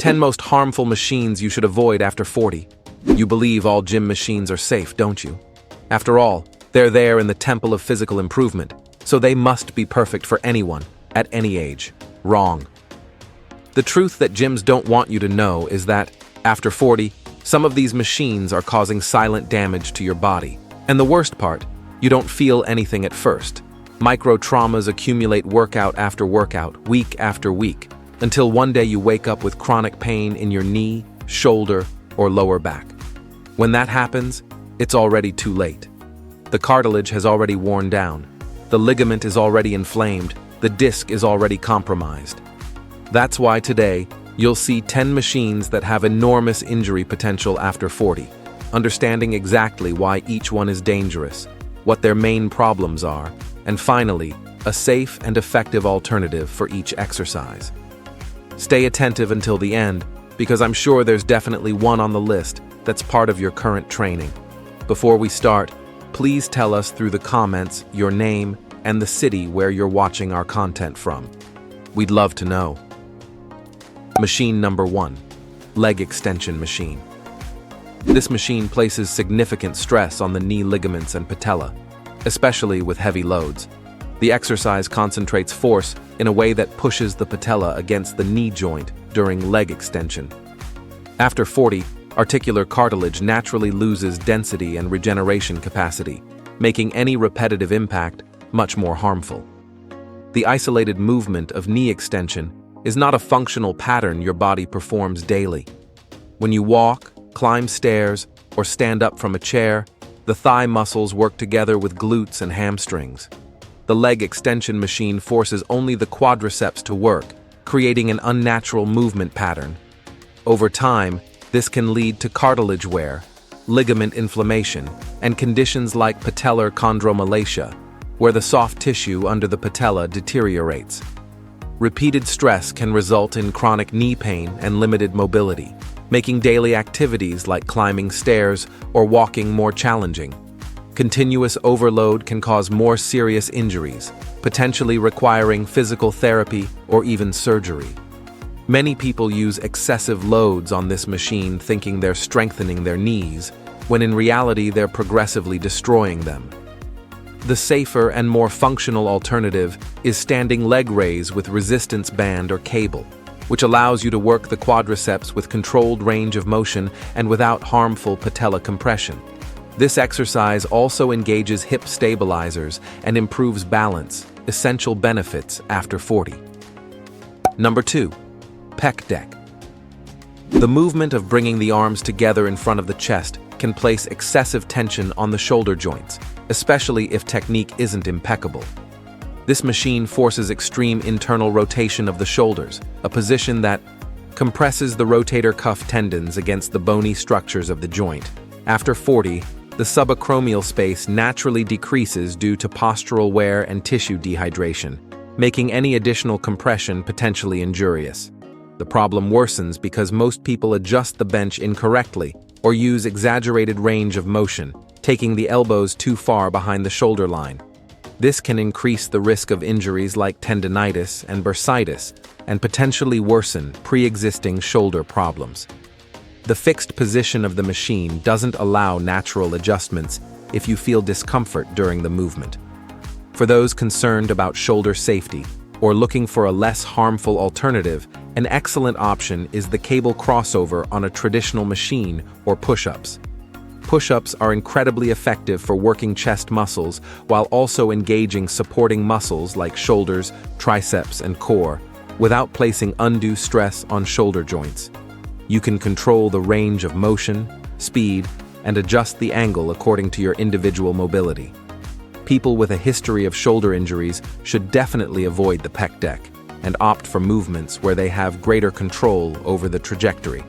10 most harmful machines you should avoid after 40. You believe all gym machines are safe, don't you? After all, they're there in the temple of physical improvement, so they must be perfect for anyone, at any age. Wrong. The truth that gyms don't want you to know is that, after 40, some of these machines are causing silent damage to your body. And the worst part, you don't feel anything at first. Micro-traumas accumulate workout after workout, week after week, until one day you wake up with chronic pain in your knee, shoulder, or lower back. When that happens, it's already too late. The cartilage has already worn down. The ligament is already inflamed. The disc is already compromised. That's why today, you'll see 10 machines that have enormous injury potential after 40, understanding exactly why each one is dangerous, what their main problems are, and finally, a safe and effective alternative for each exercise. Stay attentive until the end, because I'm sure there's definitely one on the list that's part of your current training. Before we start, please tell us through the comments your name and the city where you're watching our content from. We'd love to know. Machine number 1, leg extension machine. This machine places significant stress on the knee ligaments and patella, especially with heavy loads. The exercise concentrates force in a way that pushes the patella against the knee joint during leg extension. After 40, articular cartilage naturally loses density and regeneration capacity, making any repetitive impact much more harmful. The isolated movement of knee extension is not a functional pattern your body performs daily. When you walk, climb stairs, or stand up from a chair, the thigh muscles work together with glutes and hamstrings. The leg extension machine forces only the quadriceps to work, creating an unnatural movement pattern. Over time, this can lead to cartilage wear, ligament inflammation, and conditions like patellar chondromalacia, where the soft tissue under the patella deteriorates. Repeated stress can result in chronic knee pain and limited mobility, making daily activities like climbing stairs or walking more challenging. Continuous overload can cause more serious injuries, potentially requiring physical therapy or even surgery. Many people use excessive loads on this machine thinking they're strengthening their knees, when in reality they're progressively destroying them. The safer and more functional alternative is standing leg raise with resistance band or cable, which allows you to work the quadriceps with controlled range of motion and without harmful patella compression. This exercise also engages hip stabilizers and improves balance, essential benefits after 40. Number 2, pec deck. The movement of bringing the arms together in front of the chest can place excessive tension on the shoulder joints, especially if technique isn't impeccable. This machine forces extreme internal rotation of the shoulders, a position that compresses the rotator cuff tendons against the bony structures of the joint. After 40, the subacromial space naturally decreases due to postural wear and tissue dehydration, making any additional compression potentially injurious. The problem worsens because most people adjust the bench incorrectly or use exaggerated range of motion, taking the elbows too far behind the shoulder line. This can increase the risk of injuries like tendinitis and bursitis and potentially worsen pre-existing shoulder problems. The fixed position of the machine doesn't allow natural adjustments if you feel discomfort during the movement. For those concerned about shoulder safety or looking for a less harmful alternative, an excellent option is the cable crossover on a traditional machine or push-ups. Push-ups are incredibly effective for working chest muscles while also engaging supporting muscles like shoulders, triceps, and core, without placing undue stress on shoulder joints. You can control the range of motion, speed, and adjust the angle according to your individual mobility. People with a history of shoulder injuries should definitely avoid the pec deck and opt for movements where they have greater control over the trajectory.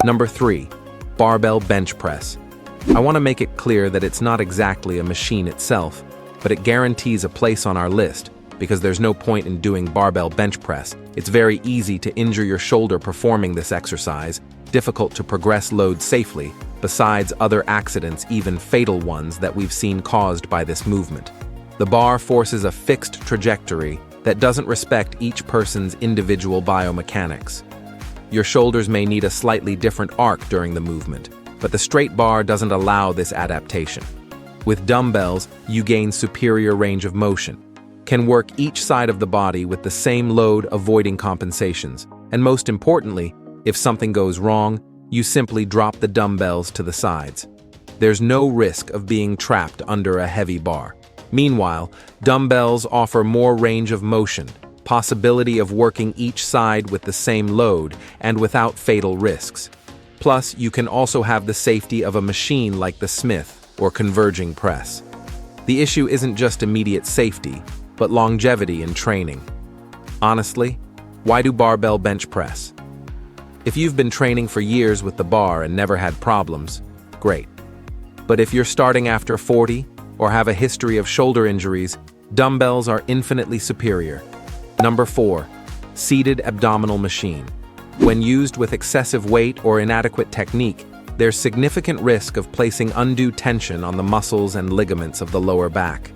Number 3, barbell bench press. I want to make it clear that it's not exactly a machine itself, but it guarantees a place on our list because there's no point in doing barbell bench press. It's very easy to injure your shoulder performing this exercise, difficult to progress loads safely, besides other accidents, even fatal ones that we've seen caused by this movement. The bar forces a fixed trajectory that doesn't respect each person's individual biomechanics. Your shoulders may need a slightly different arc during the movement, but the straight bar doesn't allow this adaptation. With dumbbells, you gain superior range of motion, can work each side of the body with the same load, avoiding compensations, and most importantly, if something goes wrong, you simply drop the dumbbells to the sides. There's no risk of being trapped under a heavy bar. Meanwhile, dumbbells offer more range of motion, possibility of working each side with the same load and without fatal risks. Plus, you can also have the safety of a machine like the Smith or converging press. The issue isn't just immediate safety, but longevity in training. Honestly, why do barbell bench press? If you've been training for years with the bar and never had problems, great. But if you're starting after 40 or have a history of shoulder injuries, dumbbells are infinitely superior. Number 4, seated abdominal machine. When used with excessive weight or inadequate technique, there's significant risk of placing undue tension on the muscles and ligaments of the lower back.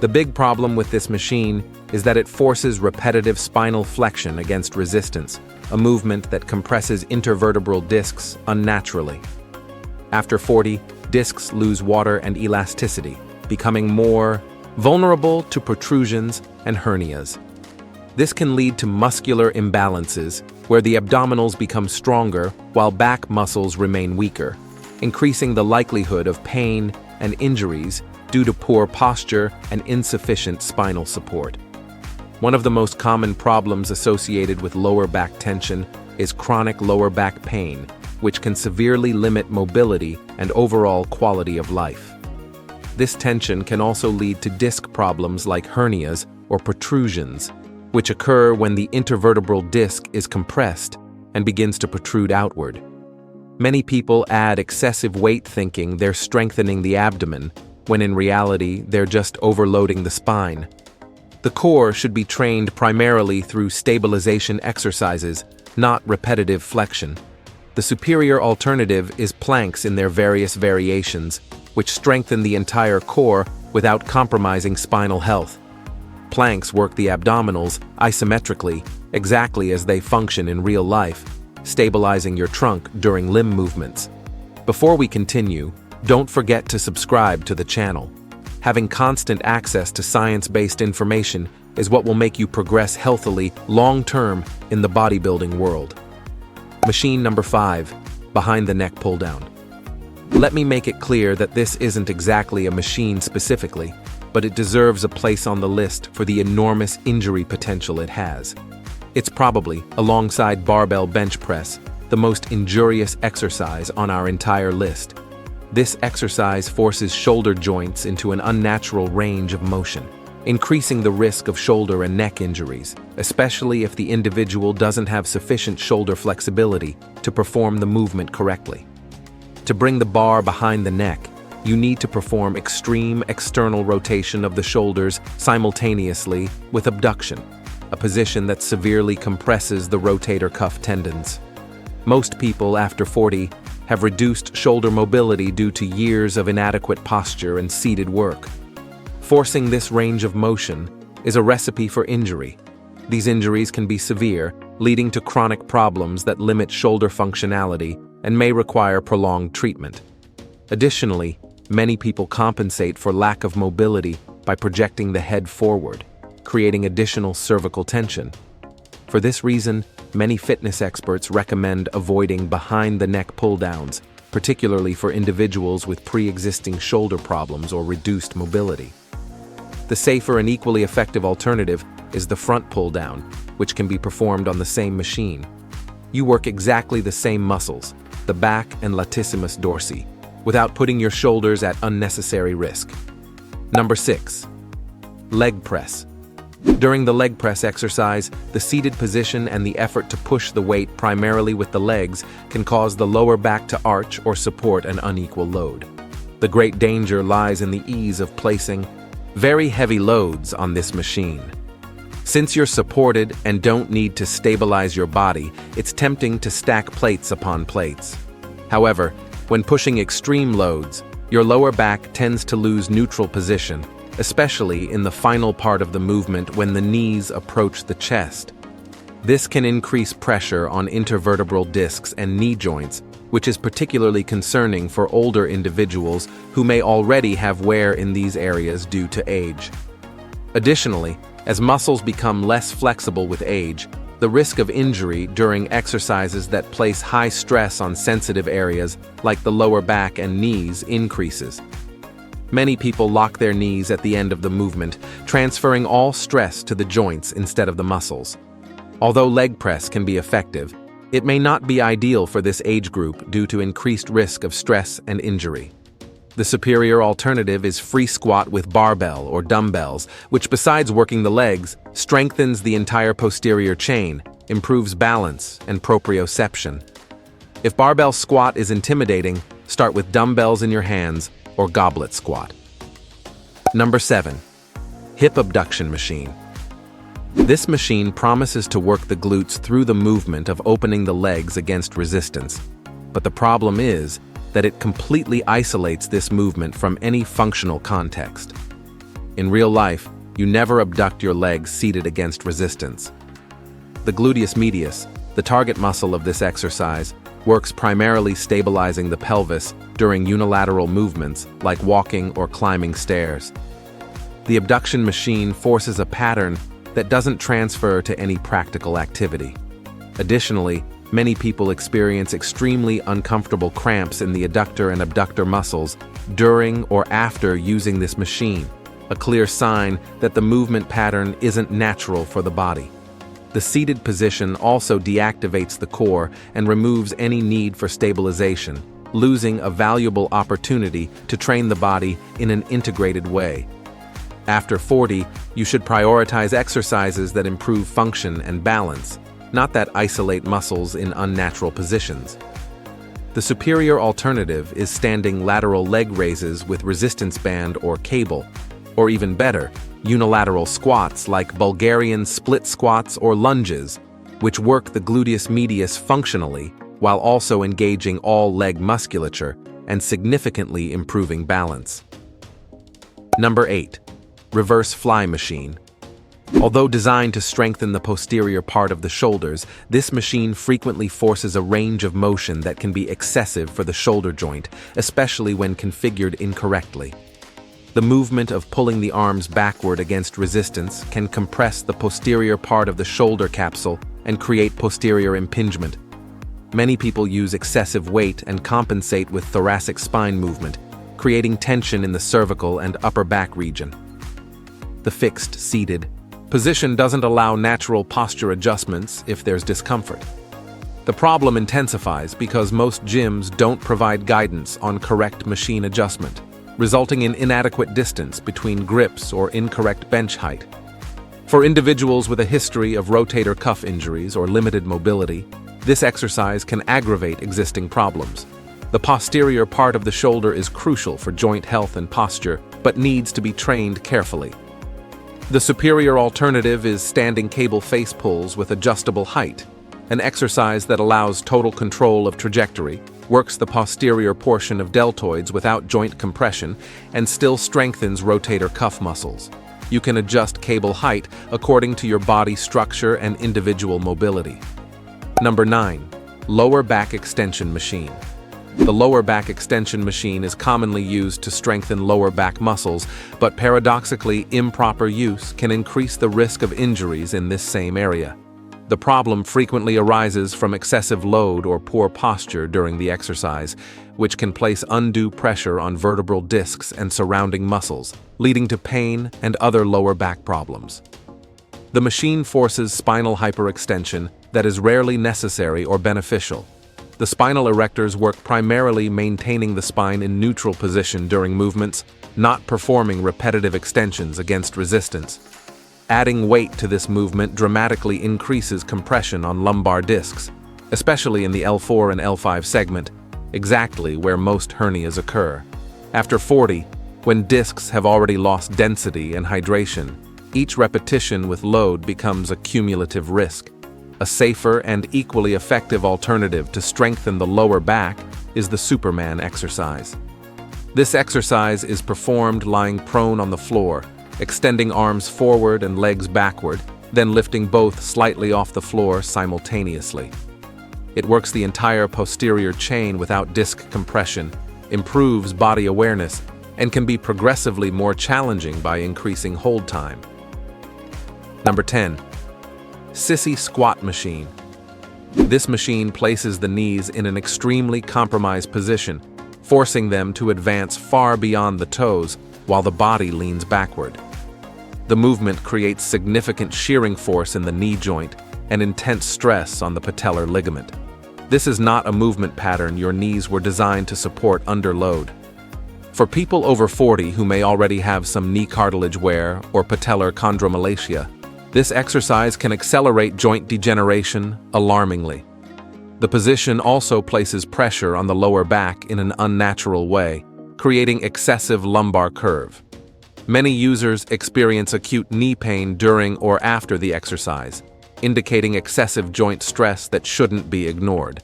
The big problem with this machine is that it forces repetitive spinal flexion against resistance, a movement that compresses intervertebral discs unnaturally. After 40, discs lose water and elasticity, becoming more vulnerable to protrusions and hernias. This can lead to muscular imbalances, where the abdominals become stronger while back muscles remain weaker, increasing the likelihood of pain and injuries due to poor posture and insufficient spinal support. One of the most common problems associated with lower back tension is chronic lower back pain, which can severely limit mobility and overall quality of life. This tension can also lead to disc problems like hernias or protrusions, which occur when the intervertebral disc is compressed and begins to protrude outward. Many people add excessive weight thinking they're strengthening the abdomen, when in reality they're just overloading the spine. The core should be trained primarily through stabilization exercises, not repetitive flexion. The superior alternative is planks in their various variations, which strengthen the entire core without compromising spinal health. Planks work the abdominals isometrically, exactly as they function in real life, stabilizing your trunk during limb movements. Before we continue, don't forget to subscribe to the channel. Having constant access to science-based information is what will make you progress healthily long-term in the bodybuilding world. Machine number 5, behind the neck pull-down. Let me make it clear that this isn't exactly a machine specifically, but it deserves a place on the list for the enormous injury potential it has. It's probably, alongside barbell bench press, the most injurious exercise on our entire list. This exercise forces shoulder joints into an unnatural range of motion, increasing the risk of shoulder and neck injuries, especially if the individual doesn't have sufficient shoulder flexibility to perform the movement correctly. To bring the bar behind the neck, you need to perform extreme external rotation of the shoulders simultaneously with abduction, a position that severely compresses the rotator cuff tendons. Most people after 40 have reduced shoulder mobility due to years of inadequate posture and seated work. Forcing this range of motion is a recipe for injury. These injuries can be severe, leading to chronic problems that limit shoulder functionality and may require prolonged treatment. Additionally, many people compensate for lack of mobility by projecting the head forward, creating additional cervical tension. For this reason, many fitness experts recommend avoiding behind-the-neck pull-downs, particularly for individuals with pre-existing shoulder problems or reduced mobility. The safer and equally effective alternative is the front pull-down, which can be performed on the same machine. You work exactly the same muscles, the back and latissimus dorsi, without putting your shoulders at unnecessary risk. Number 6. Leg press. During the leg press exercise, the seated position and the effort to push the weight primarily with the legs can cause the lower back to arch or support an unequal load. The great danger lies in the ease of placing very heavy loads on this machine. Since you're supported and don't need to stabilize your body, it's tempting to stack plates upon plates. However, when pushing extreme loads, your lower back tends to lose neutral position, especially in the final part of the movement when the knees approach the chest. This can increase pressure on intervertebral discs and knee joints, which is particularly concerning for older individuals who may already have wear in these areas due to age. Additionally, as muscles become less flexible with age, the risk of injury during exercises that place high stress on sensitive areas like the lower back and knees increases. Many people lock their knees at the end of the movement, transferring all stress to the joints instead of the muscles. Although leg press can be effective, it may not be ideal for this age group due to increased risk of stress and injury. The superior alternative is free squat with barbell or dumbbells, which besides working the legs, strengthens the entire posterior chain, improves balance and proprioception. If barbell squat is intimidating, start with dumbbells in your hands or goblet squat. Number 7. Hip abduction machine. This machine promises to work the glutes through the movement of opening the legs against resistance, but the problem is that it completely isolates this movement from any functional context. In real life, you never abduct your legs seated against resistance. The gluteus medius, the target muscle of this exercise, works primarily stabilizing the pelvis during unilateral movements like walking or climbing stairs. The abduction machine forces a pattern that doesn't transfer to any practical activity. Additionally, many people experience extremely uncomfortable cramps in the adductor and abductor muscles during or after using this machine, a clear sign that the movement pattern isn't natural for the body. The seated position also deactivates the core and removes any need for stabilization, losing a valuable opportunity to train the body in an integrated way. After 40, you should prioritize exercises that improve function and balance, not that isolate muscles in unnatural positions. The superior alternative is standing lateral leg raises with resistance band or cable, or even better, unilateral squats like Bulgarian split squats or lunges, which work the gluteus medius functionally while also engaging all leg musculature and significantly improving balance. Number 8. Reverse fly machine. Although designed to strengthen the posterior part of the shoulders, this machine frequently forces a range of motion that can be excessive for the shoulder joint, especially when configured incorrectly. The movement of pulling the arms backward against resistance can compress the posterior part of the shoulder capsule and create posterior impingement. Many people use excessive weight and compensate with thoracic spine movement, creating tension in the cervical and upper back region. The fixed, seated position doesn't allow natural posture adjustments if there's discomfort. The problem intensifies because most gyms don't provide guidance on correct machine adjustment, resulting in inadequate distance between grips or incorrect bench height. For individuals with a history of rotator cuff injuries or limited mobility, this exercise can aggravate existing problems. The posterior part of the shoulder is crucial for joint health and posture, but needs to be trained carefully. The superior alternative is standing cable face pulls with adjustable height, an exercise that allows total control of trajectory, works the posterior portion of deltoids without joint compression, and still strengthens rotator cuff muscles. You can adjust cable height according to your body structure and individual mobility. Number 9. Lower back extension machine. The lower back extension machine is commonly used to strengthen lower back muscles, but paradoxically, improper use can increase the risk of injuries in this same area. The problem frequently arises from excessive load or poor posture during the exercise, which can place undue pressure on vertebral discs and surrounding muscles, leading to pain and other lower back problems. The machine forces spinal hyperextension that is rarely necessary or beneficial. The spinal erectors work primarily maintaining the spine in neutral position during movements, not performing repetitive extensions against resistance. Adding weight to this movement dramatically increases compression on lumbar discs, especially in the L4 and L5 segment, exactly where most hernias occur. After 40, when discs have already lost density and hydration, each repetition with load becomes a cumulative risk. A safer and equally effective alternative to strengthen the lower back is the Superman exercise. This exercise is performed lying prone on the floor, extending arms forward and legs backward, then lifting both slightly off the floor simultaneously. It works the entire posterior chain without disc compression, improves body awareness, and can be progressively more challenging by increasing hold time. Number 10. Sissy Squat Machine. This machine places the knees in an extremely compromised position, forcing them to advance far beyond the toes while the body leans backward. The movement creates significant shearing force in the knee joint and intense stress on the patellar ligament. This is not a movement pattern your knees were designed to support under load. For people over 40 who may already have some knee cartilage wear or patellar chondromalacia, this exercise can accelerate joint degeneration alarmingly. The position also places pressure on the lower back in an unnatural way, creating excessive lumbar curve. Many users experience acute knee pain during or after the exercise, indicating excessive joint stress that shouldn't be ignored.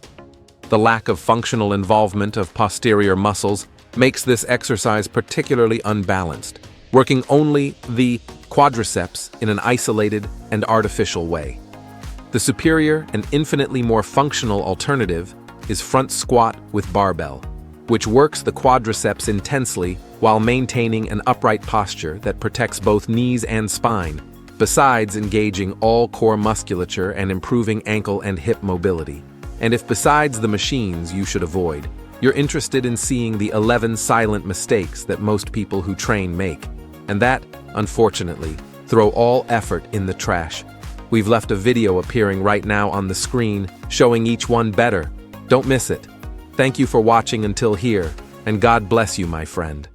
The lack of functional involvement of posterior muscles makes this exercise particularly unbalanced, working only the quadriceps in an isolated and artificial way. The superior and infinitely more functional alternative is front squat with barbell, which works the quadriceps intensely while maintaining an upright posture that protects both knees and spine, besides engaging all core musculature and improving ankle and hip mobility. And if besides the machines you should avoid, you're interested in seeing the 11 silent mistakes that most people who train make, and that, unfortunately, throw all effort in the trash. We've left a video appearing right now on the screen showing each one better. Don't miss it. Thank you for watching until here, and God bless you, my friend.